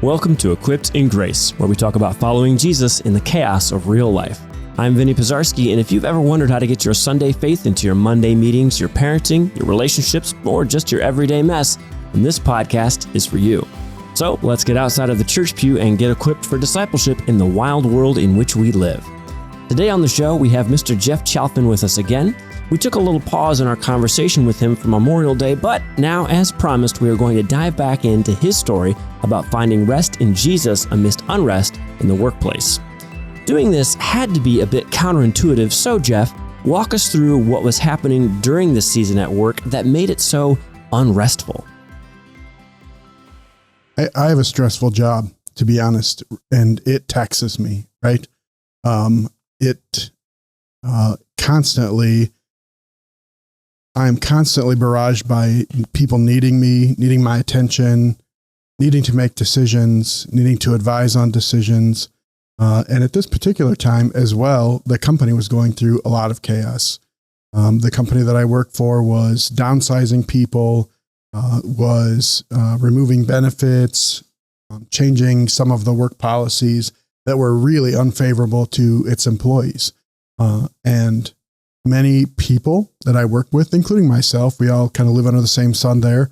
Welcome to Equipped in Grace, where we talk about following Jesus in the chaos of real life. I'm Vinny Pizarski, and if you've ever wondered how to get your Sunday faith into your Monday meetings, your parenting, your relationships, or just your everyday mess, then this podcast is for you. So let's get outside of the church pew and get equipped for discipleship in the wild world in which we live. Today on the show, we have Mr. Jeff Chalfin with us again. We took a little pause in our conversation with him for Memorial Day, but now, as promised, we are going to dive back into his story about finding rest in Jesus amidst unrest in the workplace. Doing this had to be a bit counterintuitive, so Jeff, walk us through what was happening during this season at work that made it so unrestful. I have a stressful job, to be honest, and it taxes me, right? I'm constantly barraged by people needing me, needing my attention, needing to make decisions, needing to advise on decisions. And at this particular time as well, the company was going through a lot of chaos. The company that I work for was downsizing people, was removing benefits, changing some of the work policies that were really unfavorable to its employees. And many people that I work with, including myself, we all kind of live under the same sun there,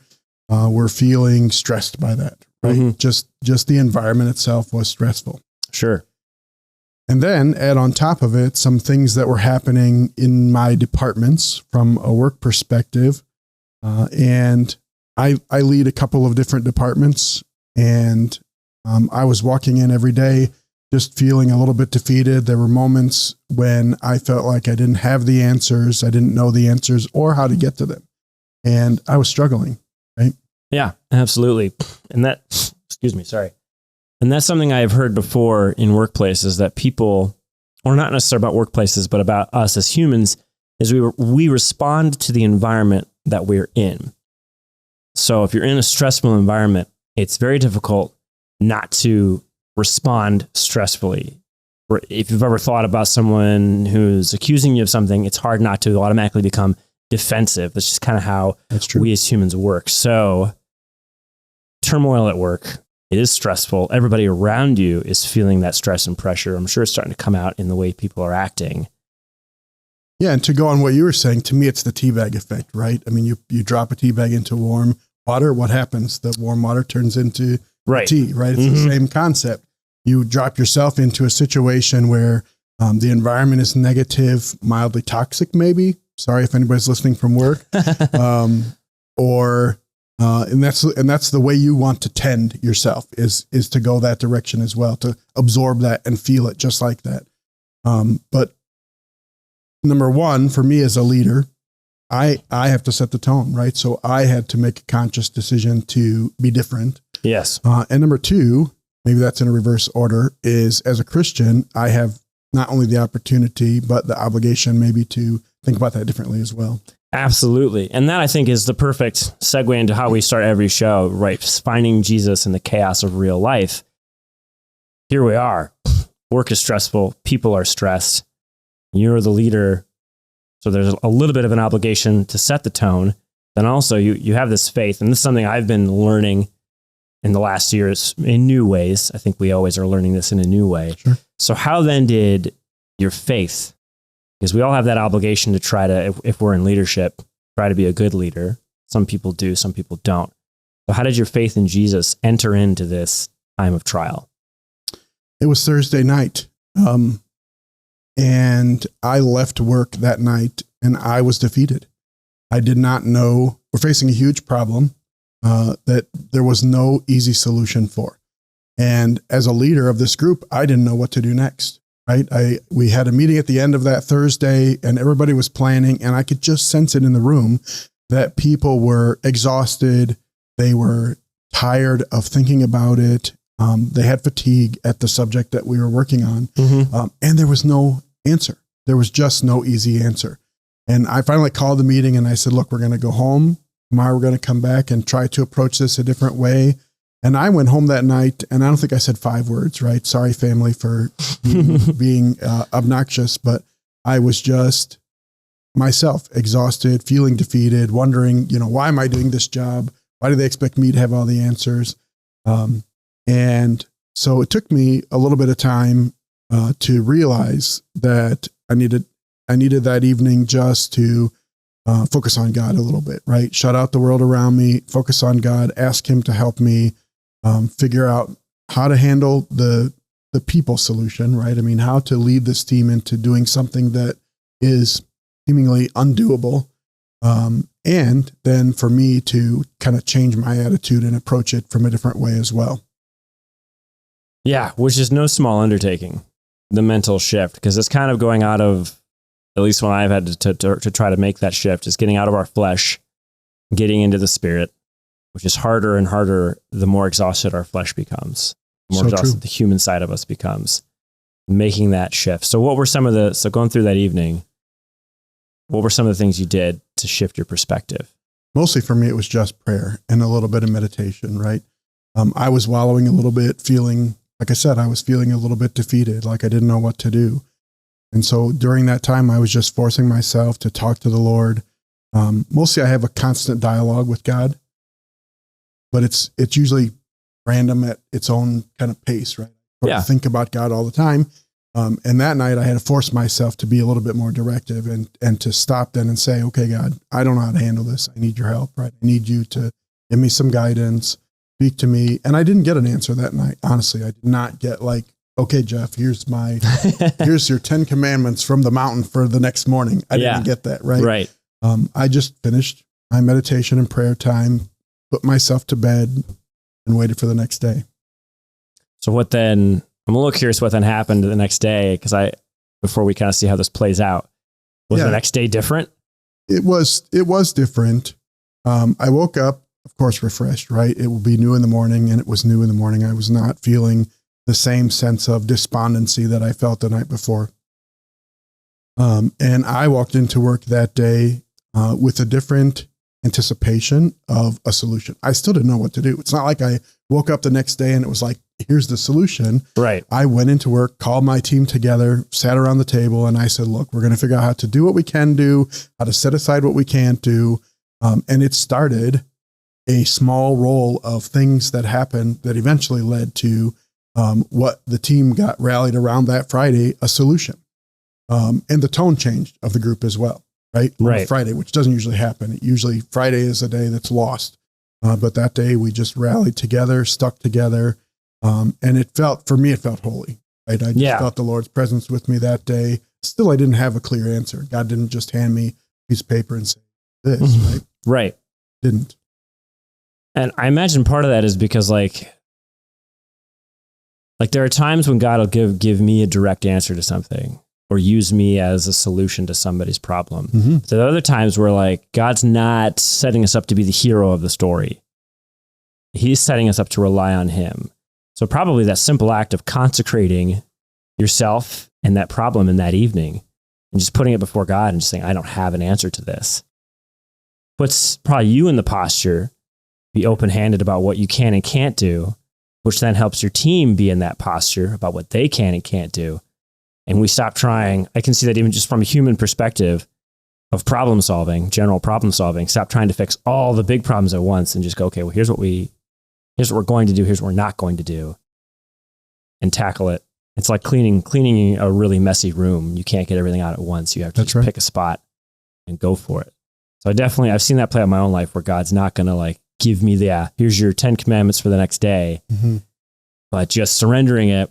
were feeling stressed by that, right? Mm-hmm. Just the environment itself was stressful. Sure. And then add on top of it some things that were happening in my departments from a work perspective. And I lead a couple of different departments, and I was walking in every day just feeling a little bit defeated. There were moments when I felt like I didn't have the answers. I didn't know the answers or how to get to them. And I was struggling, right? Yeah, absolutely. And that, And that's something I've heard before in workplaces, that people, or not necessarily about workplaces, but about us as humans, is we respond to the environment that we're in. So if you're in a stressful environment, it's very difficult not to respond stressfully. If you've ever thought about someone who's accusing you of something, it's hard not to automatically become defensive. That's just kind of how we as humans work. So turmoil at work, it is stressful. Everybody around you is feeling that stress and pressure. I'm sure it's starting to come out in the way people are acting. Yeah, and to go on what you were saying, to me, it's the teabag effect, right? I mean, you drop a teabag into warm water, what happens? The warm water turns into tea, right? It's the same concept. You drop yourself into a situation where the environment is negative, mildly toxic, maybe. Sorry if anybody's listening from work. And that's the way you want to tend yourself is to go that direction as well, to absorb that and feel it just like that. But number one, for me as a leader, I have to set the tone, right? So I had to make a conscious decision to be different. Yes. And number two, maybe that's in a reverse order, is as a Christian, I have not only the opportunity, but the obligation maybe to think about that differently as well. Absolutely. And that, I think, is the perfect segue into how we start every show, right? Finding Jesus in the chaos of real life. Here we are. Work is stressful. People are stressed. You're the leader. So there's a little bit of an obligation to set the tone. Then also you have this faith. And this is something I've been learning in the last years in new ways. I think we always are learning this in a new way. Sure. So how then did your faith, because we all have that obligation to try to, if we're in leadership, try to be a good leader. Some people do, some people don't. So how did your faith in Jesus enter into this time of trial? It was Thursday night. And I left work that night and I was defeated. I did not know we're facing a huge problem that there was no easy solution for. And as a leader of this group, I didn't know what to do next, right? We had a meeting at the end of that Thursday and everybody was planning, and I could just sense it in the room that people were exhausted. They were tired of thinking about it. They had fatigue at the subject that we were working on. And there was no answer. There was just no easy answer. And I finally called the meeting and I said, look, we're going to go home. Tomorrow we're going to come back and try to approach this a different way. And I went home that night, and I don't think I said 5 words, right? Sorry, family, for being obnoxious, but I was just myself, exhausted, feeling defeated, wondering, why am I doing this job? Why do they expect me to have all the answers? And so it took me a little bit of time to realize that I needed that evening just to focus on God a little bit, right? Shut out the world around me, focus on God, ask him to help me figure out how to handle the people solution, right? I mean, how to lead this team into doing something that is seemingly undoable. And then for me to kind of change my attitude and approach it from a different way as well. Yeah, which is no small undertaking, the mental shift, because it's kind of going out of, at least when I've had to try to make that shift, is getting out of our flesh, getting into the spirit, which is harder and harder the more exhausted our flesh becomes, the more exhausted the human side of us becomes, making that shift. So going through that evening, what were some of the things you did to shift your perspective? Mostly for me, it was just prayer and a little bit of meditation, right? I was wallowing a little bit, feeling, like I said, I was feeling a little bit defeated, like I didn't know what to do. And so during that time, I was just forcing myself to talk to the Lord. Mostly I have a constant dialogue with God, but it's usually random at its own kind of pace, right? I think about God all the time. And that night I had to force myself to be a little bit more directive and to stop then and say, okay, God, I don't know how to handle this. I need your help, right? I need you to give me some guidance, speak to me. And I didn't get an answer that night. Honestly, I did not get like, okay, Jeff, here's your 10 commandments from the mountain for the next morning. I didn't get that, right? Right. I just finished my meditation and prayer time, put myself to bed, and waited for the next day. So what then? I'm a little curious what then happened the next day, because before we kind of see how this plays out, was the next day different? It was different. I woke up, of course, refreshed, right? It will be new in the morning, and it was new in the morning. I was not feeling the same sense of despondency that I felt the night before. And I walked into work that day with a different anticipation of a solution. I still didn't know what to do. It's not like I woke up the next day and it was like, here's the solution. Right. I went into work, called my team together, sat around the table, and I said, look, we're going to figure out how to do what we can do, how to set aside what we can't do. And it started a small roll of things that happened that eventually led to what the team got rallied around that Friday, a solution. And the tone changed of the group as well, right? On Friday, which doesn't usually happen. Usually Friday is a day that's lost. But that day we just rallied together, stuck together. And for me, it felt holy, right? I just felt the Lord's presence with me that day. Still, I didn't have a clear answer. God didn't just hand me a piece of paper and say this, right? Right. Didn't. And I imagine part of that is because like there are times when God will give me a direct answer to something or use me as a solution to somebody's problem. Mm-hmm. So there are other times where like God's not setting us up to be the hero of the story. He's setting us up to rely on him. So probably that simple act of consecrating yourself and that problem in that evening and just putting it before God and just saying, I don't have an answer to this, puts probably you in the posture, be open-handed about what you can and can't do, which then helps your team be in that posture about what they can and can't do. And we stop trying. I can see that even just from a human perspective of problem solving, general problem solving, stop trying to fix all the big problems at once and just go, okay, well, here's what we're going to do. Here's what we're not going to do, and tackle it. It's like cleaning a really messy room. You can't get everything out at once. You have to pick a spot and go for it. So I've seen that play out in my own life where God's not going to like give me here's your 10 commandments for the next day, but just surrendering it,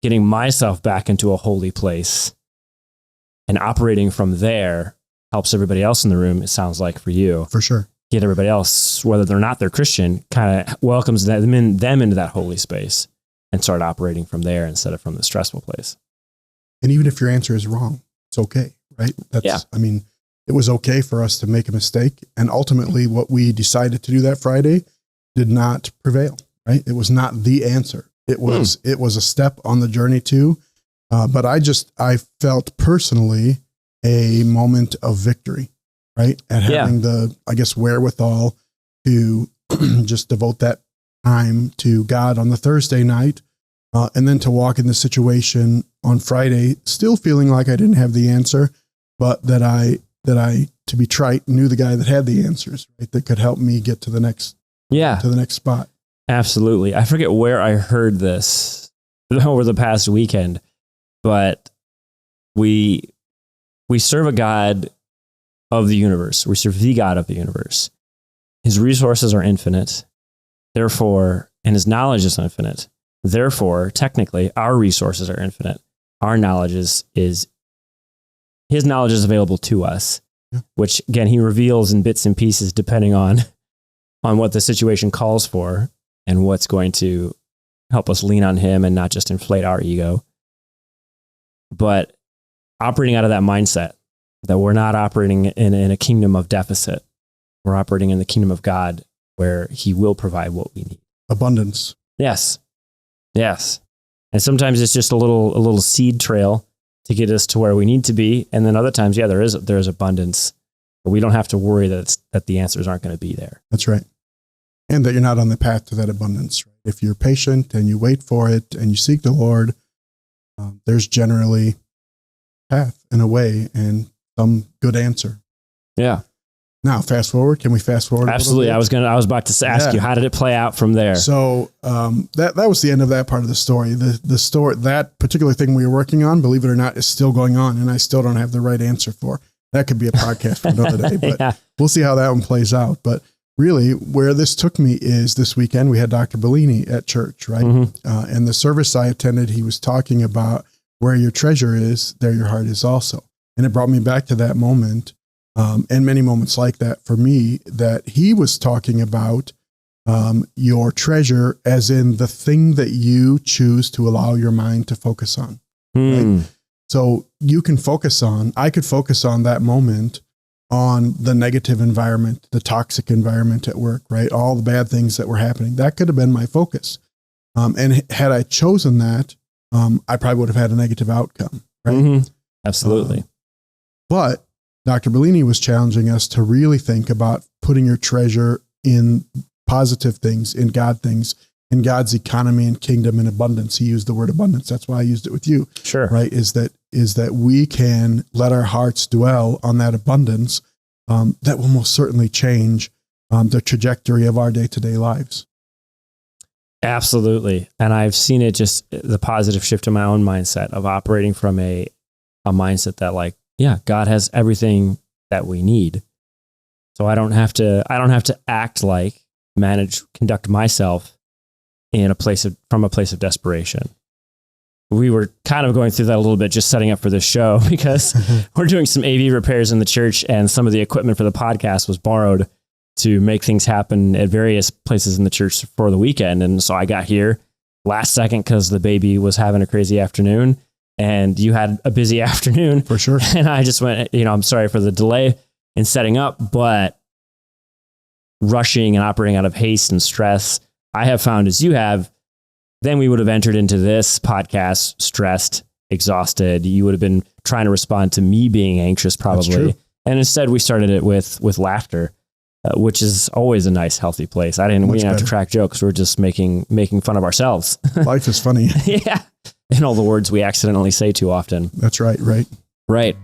getting myself back into a holy place and operating from there helps everybody else in the room. It sounds like for you, for sure. Get everybody else, whether they're Christian, kind of welcomes them into that holy space and start operating from there instead of from the stressful place. And even if your answer is wrong, it's okay, right? I mean, it was okay for us to make a mistake. And ultimately what we decided to do that Friday did not prevail, right? It was not the answer. It was a step on the journey too. But I felt personally a moment of victory, right? At having the, I guess, wherewithal to just devote that time to God on the Thursday night. And then to walk in the situation on Friday, still feeling like I didn't have the answer, but that I, to be trite, knew the guy that had the answers, right? That could help me get to the next spot. Absolutely. I forget where I heard this over the past weekend, but we serve a God of the universe. We serve the God of the universe. His resources are infinite, therefore, and his knowledge is infinite. Therefore, technically, our resources are infinite. Our knowledge is his knowledge is available to us, which again, he reveals in bits and pieces depending on what the situation calls for and what's going to help us lean on him and not just inflate our ego. But operating out of that mindset that we're not operating in a kingdom of deficit. We're operating in the kingdom of God where he will provide what we need. Abundance. Yes. Yes. And sometimes it's just a little seed trail to get us to where we need to be. And then other times, there is abundance, but we don't have to worry that the answers aren't going to be there. That's right. And that you're not on the path to that abundance. Right? If you're patient and you wait for it and you seek the Lord, there's generally a path and a way and some good answer. Yeah. Now, fast forward. Can we fast forward? Absolutely. I was about to ask you, how did it play out from there? So that was the end of that part of the story. The story, that particular thing we were working on, believe it or not, is still going on, and I still don't have the right answer for. That could be a podcast for another day, but we'll see how that one plays out. But really, where this took me is this weekend we had Dr. Bellini at church, right? Mm-hmm. And the service I attended, he was talking about where your treasure is, there your heart is also. And it brought me back to that moment. And many moments like that for me, that he was talking about your treasure as in the thing that you choose to allow your mind to focus on. Right? So you can I could focus on that moment on the negative environment, the toxic environment at work, right? All the bad things that were happening. That could have been my focus. And had I chosen that, I probably would have had a negative outcome. Right? Mm-hmm. Absolutely. But Dr. Bellini was challenging us to really think about putting your treasure in positive things, in God things, in God's economy and kingdom and abundance. He used the word abundance. That's why I used it with you. Sure. Right. Is that we can let our hearts dwell on that abundance that will most certainly change the trajectory of our day-to-day lives. Absolutely. And I've seen it, just the positive shift in my own mindset of operating from a mindset that God has everything that we need. So I don't have to act like, conduct myself from a place of desperation. We were kind of going through that a little bit, just setting up for this show, because we're doing some AV repairs in the church, and some of the equipment for the podcast was borrowed to make things happen at various places in the church for the weekend. And so I got here last second because the baby was having a crazy afternoon. And you had a busy afternoon. For sure. And I just went, I'm sorry for the delay in setting up, but rushing and operating out of haste and stress, I have found, as you have, then we would have entered into this podcast stressed, exhausted. You would have been trying to respond to me being anxious, probably. And instead we started it with laughter, which is always a nice, healthy place. We didn't have to crack jokes. We're just making fun of ourselves. Life is funny. Yeah. And all the words we accidentally say too often. That's right. Right.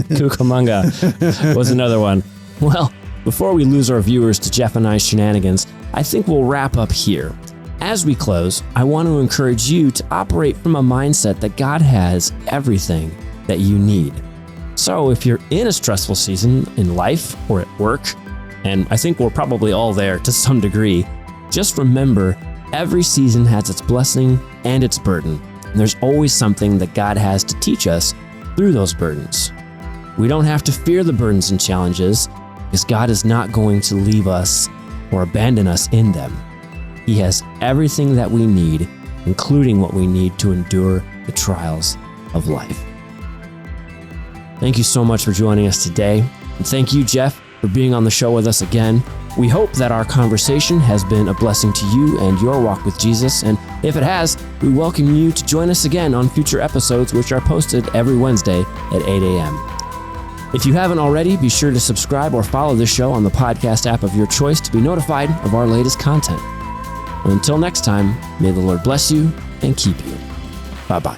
Cucamonga was another one. Well, before we lose our viewers to Jeff and I's shenanigans, I think we'll wrap up here. As we close, I want to encourage you to operate from a mindset that God has everything that you need. So if you're in a stressful season in life or at work, and I think we're probably all there to some degree, just remember, every season has its blessing and its burden. And there's always something that God has to teach us through those burdens. We don't have to fear the burdens and challenges, because God is not going to leave us or abandon us in them. He has everything that we need, including what we need to endure the trials of life. Thank you so much for joining us today. And thank you, Jeff, for being on the show with us again. We hope that our conversation has been a blessing to you and your walk with Jesus. And if it has, we welcome you to join us again on future episodes, which are posted every Wednesday at 8 a.m. If you haven't already, be sure to subscribe or follow this show on the podcast app of your choice to be notified of our latest content. Well, until next time, may the Lord bless you and keep you. Bye-bye.